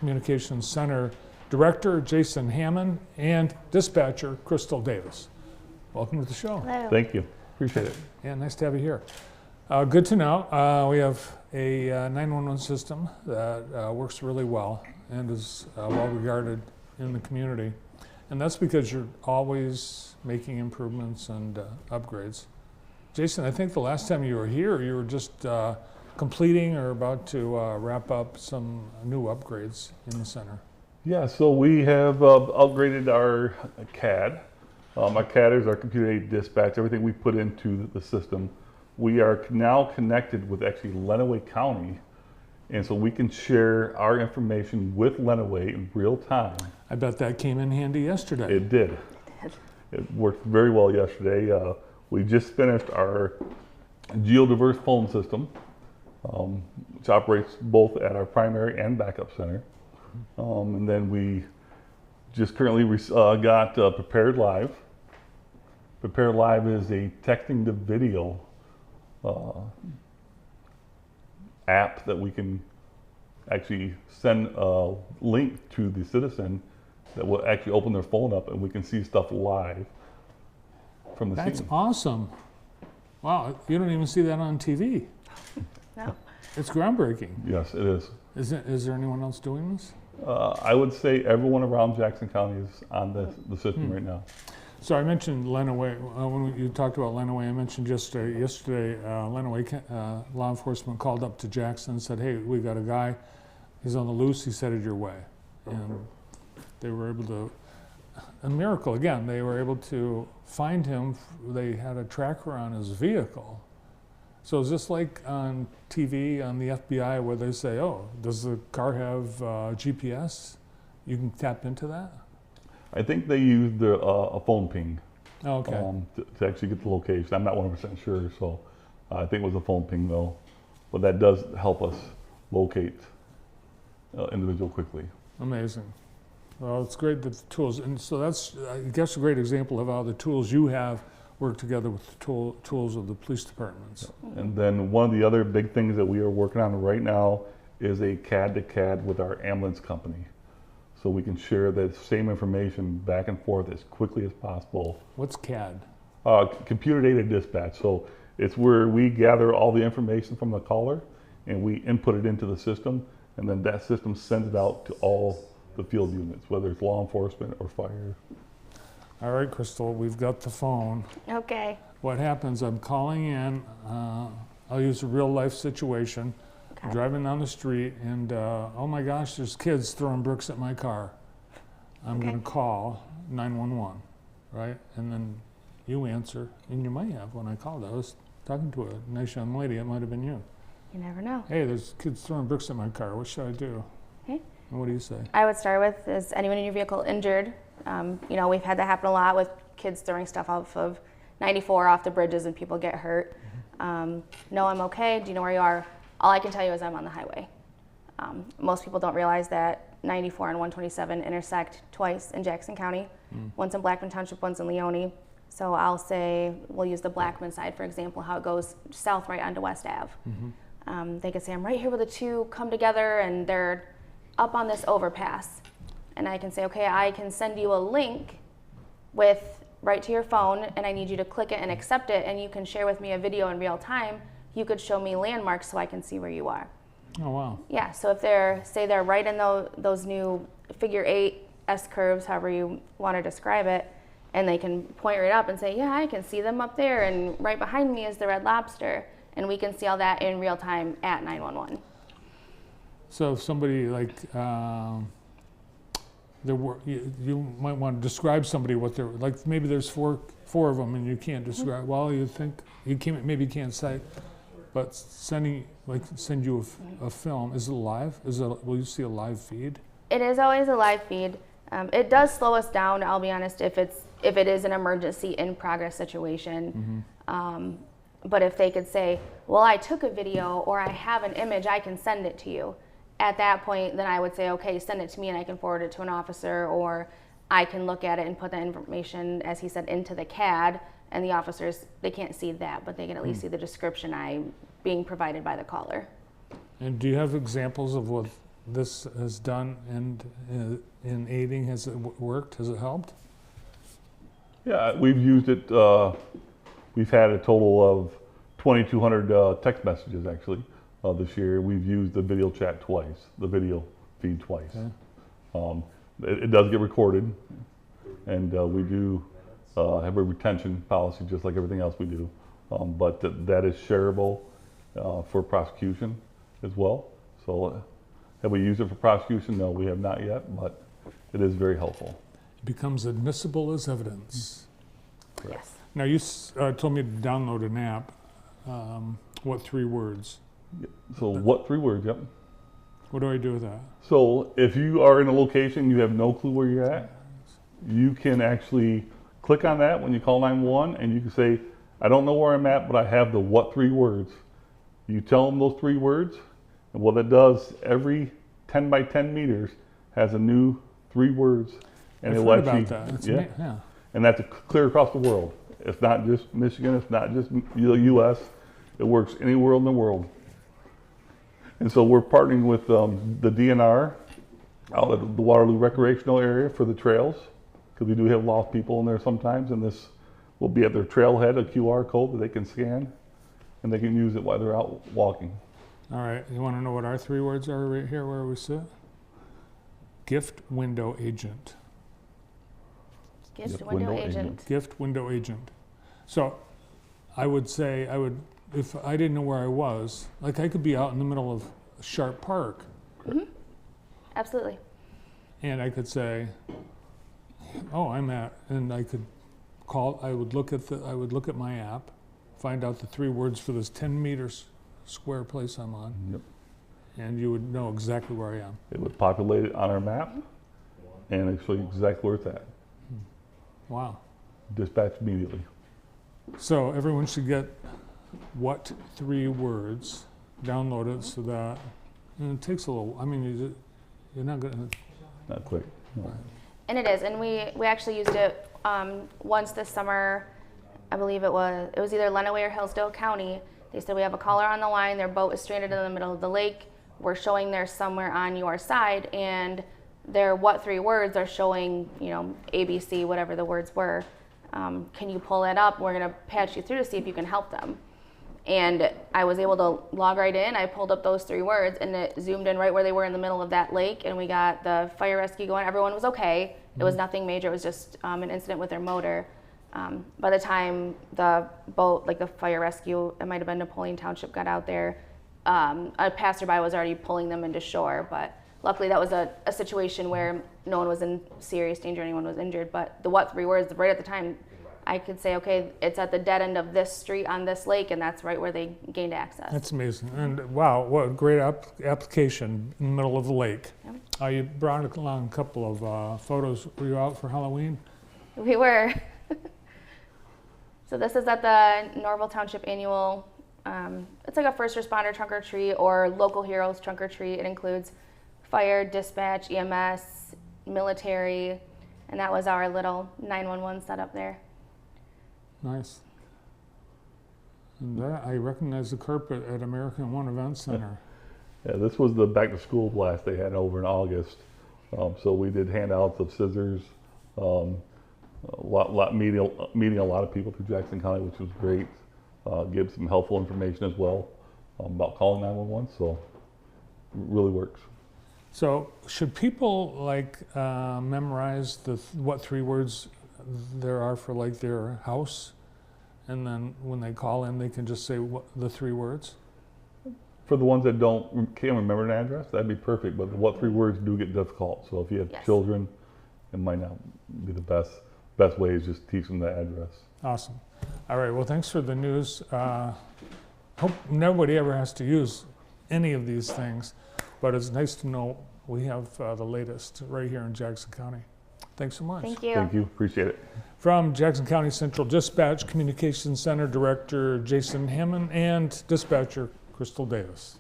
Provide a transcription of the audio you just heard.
Communications Center Director Jason Hammond and Dispatcher Crystal Davis. Welcome to the show. Hello. Thank you. Appreciate it. Yeah, nice to have you here. Good to know. We have a 911 system that works really well and is well regarded in the community. And that's because you're always making improvements and upgrades. Jason, I think the last time you were here, you were just completing or about to wrap up some new upgrades in the center. Yeah, so we have upgraded our CAD. Our CAD is our computer-aided dispatch, everything we put into the system. We are now connected with actually Lenawee County, and so we can share our information with Lenawee in real time. I bet that came in handy yesterday. It did. It worked very well yesterday. We just finished our geodiverse phone system, which operates both at our primary and backup center. And then we just currently got Prepared Live. Prepared Live is a texting to video app that we can actually send a link to the citizen that will actually open their phone up and we can see stuff live from the scene. That's awesome. Wow, you don't even see that on TV. No. It's groundbreaking. Yes, it is. Is there anyone else doing this? I would say everyone around Jackson County is on the system right now. So I mentioned Lenawee. When you talked about Lenawee, I mentioned yesterday Lenawee law enforcement called up to Jackson and said, hey, we got a guy, he's on the loose, he's headed your way. And they were able to, a miracle again, they were able to find him. They had a tracker on his vehicle. So is this like on TV, on the FBI, where they say, oh, does the car have GPS? You can tap into that? I think they used a phone ping Oh, okay. to actually get the location. I'm not 100% sure, so I think it was a phone ping though. But that does help us locate individual quickly. Amazing. Well, it's great that the tools, and so that's, I guess, a great example of how the tools you have work together with the tools of the police departments. And then one of the other big things that we are working on right now is a CAD to CAD with our ambulance company. So we can share that same information back and forth as quickly as possible. What's CAD? Computer-aided dispatch. So it's where we gather all the information from the caller and we input it into the system, and then that system sends it out to all the field units, whether it's law enforcement or fire. All right, Crystal, we've got the phone. Okay. What happens, I'm calling in, I'll use a real life situation. Okay. Driving down the street and oh my gosh, there's kids throwing bricks at my car. I'm Okay. gonna call 911, right? And then you answer, and you might have when I called. I was talking to a nice young lady, it might have been you. You never know. Hey, there's kids throwing bricks at my car, what should I do? Okay. And what do you say? I would start with, is anyone in your vehicle injured? You know, we've had that happen a lot with kids throwing stuff off of 94 off the bridges and people get hurt. No, I'm okay. Do you know where you are? All I can tell you is I'm on the highway. Most people don't realize that 94 and 127 intersect twice in Jackson County. Once in Blackman Township, once in Leone. So I'll say, we'll use the Blackman side, for example, how it goes south right onto West Ave. They could say, I'm right here where the two come together and they're up on this overpass. And I can say, okay, I can send you a link with right to your phone, and I need you to click it and accept it, and you can share with me a video in real time. You could show me landmarks so I can see where you are. Oh, wow. Yeah, so if they're right in those new figure 8 S curves, however you want to describe it, and they can point right up and say, yeah, I can see them up there, and right behind me is the Red Lobster, and we can see all that in real time at 911. So if somebody like, you might want to describe somebody what they're, like maybe there's four of them and you can't describe, well, you think, maybe you can't say, but send you a film, is it live? Will you see a live feed? It is always a live feed. It does slow us down, I'll be honest, if it is an emergency in progress situation. But if they could say, well, I took a video or I have an image, I can send it to you. At that point, then I would say, okay, send it to me and I can forward it to an officer, or I can look at it and put that information, as he said, into the CAD, and the officers, they can't see that, but they can at least see the description being provided by the caller. And do you have examples of what this has done and in aiding? Has it worked? Has it helped? Yeah, we've used it. We've had a total of 2,200 text messages actually this year. We've used the video chat twice, the video feed twice. Okay. It does get recorded, and we do have a retention policy just like everything else we do. But that is shareable for prosecution as well. So have we used it for prosecution? No, we have not yet, but it is very helpful. It becomes admissible as evidence. Yes. Now, you told me to download an app. What 3 words? So what 3 words? Yep. What do I do with that? So if you are in a location, you have no clue where you're at, you can actually click on that when you call 911 and you can say, I don't know where I'm at, but I have the what 3 words. You tell them those 3 words, and what it does, every 10 by 10 meters has a new 3 words. And I've it'll heard actually, about that. It's yeah. And that's clear across the world. It's not just Michigan, it's not just the US, it works anywhere in the world. And so we're partnering with the DNR out at the Waterloo recreational area for the trails, because we do have lost people in there sometimes, and this will be at their trailhead, a QR code that they can scan, and they can use it while they're out walking. All right, you want to know what our 3 words are right here where we sit? Gift window agent. Gift window agent. Gift window agent. So I would say, if I didn't know where I was, like I could be out in the middle of Sharp Park. Mm-hmm. Absolutely. And I could say, oh, I'm at, and I could call, I would look at my app, find out the 3 words for this 10 meters square place I'm on. Yep. And you would know exactly where I am. It would populate it on our map, and it'll show you exactly where it's at. Wow. Dispatch immediately. So everyone should get what 3 words, download it so that, and it takes a little, I mean, you're not going to. Not quick. No. And it is, and we actually used it once this summer. I believe it was either Lenawee or Hillsdale County. They said, we have a caller on the line, their boat is stranded in the middle of the lake. We're showing they're somewhere on your side, and their what 3 words are showing, ABC, whatever the words were. Can you pull that up? We're gonna patch you through to see if you can help them. And I was able to log right in. I pulled up those 3 words, and it zoomed in right where they were in the middle of that lake, and we got the fire rescue going. Everyone was okay. It was nothing major. It was just an incident with their motor. By the time the boat, like the fire rescue, it might have been Napoleon Township, got out there, a passerby was already pulling them into shore. But luckily that was a situation where no one was in serious danger, anyone was injured. But the what 3 words, right at the time, I could say, okay, it's at the dead end of this street on this lake, and that's right where they gained access. That's amazing. And wow, what a great application in the middle of the lake. Yep. You brought along a couple of photos. Were you out for Halloween? We were. So this is at the Norville Township annual, it's like a first responder trunk or treat or local heroes trunk or treat. It includes fire, dispatch, EMS, military, and that was our little 911 setup there. Nice. And that, I recognize the carpet at American One Event Center. Yeah, this was the back to school blast they had over in August. So we did handouts of scissors, meeting a lot of people through Jackson County, which was great. Give some helpful information as well about calling 911. So it really works. So should people memorize what 3 words there are for like their house, and then when they call in, they can just say the 3 words? For the ones that can't remember an address, that'd be perfect. But the what 3 words do get difficult. So if you have Yes. children, it might not be the best way is just teach them the address. Awesome. All right. Well, thanks for the news. Hope nobody ever has to use any of these things, but it's nice to know we have the latest right here in Jackson County. Thanks so much. Thank you. Thank you. Appreciate it. From Jackson County Central Dispatch Communications Center Director Jason Hammond and Dispatcher Crystal Davis.